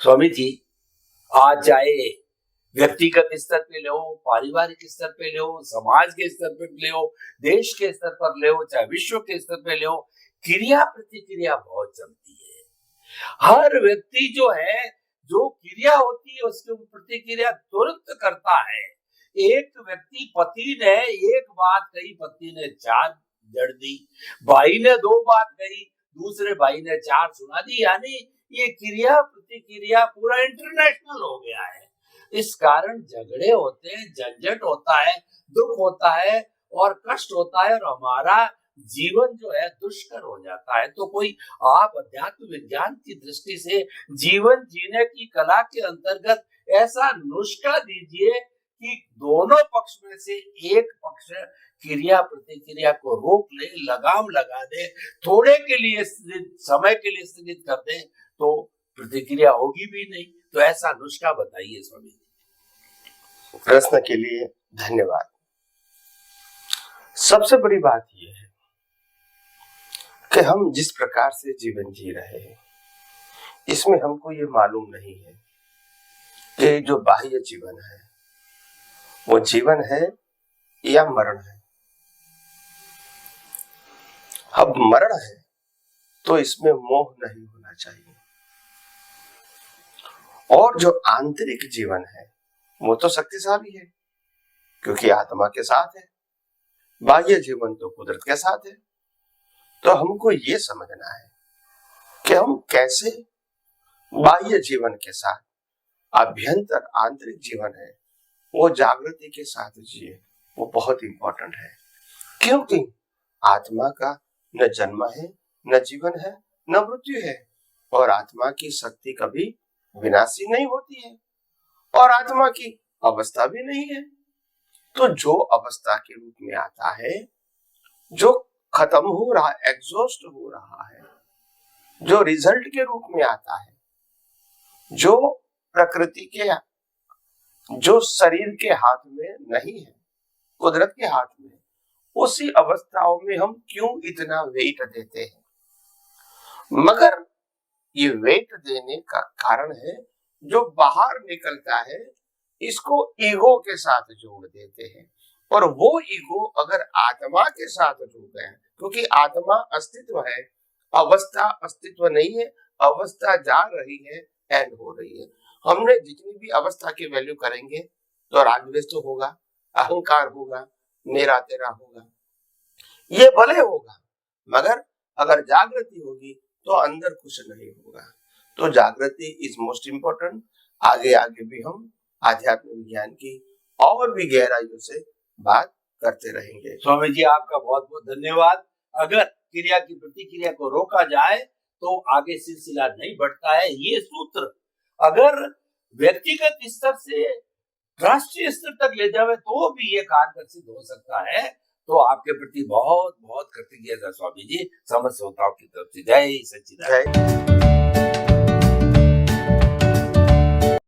स्वामी जी, आज चाहे व्यक्तिगत स्तर पे ले हो, पारिवारिक स्तर पे ले हो, समाज के स्तर पे ले हो, देश के स्तर पर ले हो, चाहे विश्व के स्तर पे ले हो, क्रिया प्रतिक्रिया बहुत चलती है। हर व्यक्ति जो है, जो क्रिया होती है उसके ऊपर प्रतिक्रिया तुरंत करता है। एक व्यक्ति, पति ने एक बात कही, पत्नी ने 4 जड़ दी, भाई ने 2 बात कही, दूसरे भाई ने 4 सुना दी। यानी ये क्रिया प्रतिक्रिया पूरा इंटरनेशनल हो गया है। इस कारण झगड़े होते हैं, झंझट होता है, दुख होता है और कष्ट होता है और हमारा जीवन जो है दुष्कर हो जाता है। तो कोई आप अध्यात्म विज्ञान की दृष्टि से जीवन जीने की कला के अंतर्गत ऐसा नुस्खा दीजिए कि दोनों पक्ष में से एक पक्ष क्रिया प्रतिक्रिया को रोक ले, लगाम लगा दे, थोड़े के लिए समय के लिए स्थगित कर दे, तो प्रतिक्रिया होगी भी नहीं। तो ऐसा नुस्खा बताइए स्वामी जी। प्रश्न के लिए धन्यवाद। सबसे बड़ी बात यह है कि हम जिस प्रकार से जीवन जी रहे हैं, इसमें हमको ये मालूम नहीं है कि जो बाह्य जीवन है वो जीवन है या मरण है। अब मरण है तो इसमें मोह नहीं होना चाहिए, और जो आंतरिक जीवन है वो तो शक्तिशाली है क्योंकि आत्मा के साथ है। बाह्य जीवन तो कुदरत के साथ है। तो हमको ये समझना है कि हम कैसे बाह्य जीवन के साथ अभ्यंतर आंतरिक जीवन है वो जागृति के साथ जिए, वो बहुत इंपॉर्टेंट है। क्योंकि आत्मा का न जन्म है, न जीवन है, न मृत्यु है, और आत्मा की शक्ति कभी विनाशी नहीं होती है, और आत्मा की अवस्था भी नहीं है। तो जो अवस्था के रूप में आता है, जो खत्म हो रहा, एग्जॉस्ट हो रहा है, जो रिजल्ट के रूप में आता है, जो प्रकृति के, जो शरीर के हाथ में नहीं है, कुदरत के हाथ में, उसी अवस्थाओं में हम क्यों इतना वेट देते हैं? मगर ये वेट देने का कारण है जो बाहर निकलता है, इसको ईगो के साथ जोड़ देते हैं। और वो ईगो अगर आत्मा के साथ जुड़ गए, क्योंकि आत्मा अस्तित्व है, अवस्था अस्तित्व नहीं है, अवस्था जा रही है, एंड हो रही है। हमने जितनी भी अवस्था की वैल्यू करेंगे तो रागद्वेष तो होगा, अहंकार होगा, मेरा तेरा होगा, ये भले होगा, मगर अगर जागृति होगी तो अंदर कुछ नहीं होगा। तो जागृति इज मोस्ट इम्पोर्टेंट। आगे आगे भी हम आध्यात्मिक विज्ञान की और भी गहराइयों से बात करते रहेंगे। स्वामी जी, आपका बहुत बहुत धन्यवाद। अगर क्रिया की प्रतिक्रिया को रोका जाए तो आगे सिलसिला नहीं बढ़ता है। ये सूत्र अगर व्यक्तिगत स्तर से राष्ट्रीय स्तर तक ले जावे तो भी ये कारगर सिद्ध हो सकता है। तो आपके प्रति बहुत बहुत कृतज्ञता स्वामी जी, समस्त श्रोताओं की तरफ से जय सच्चिदानंद।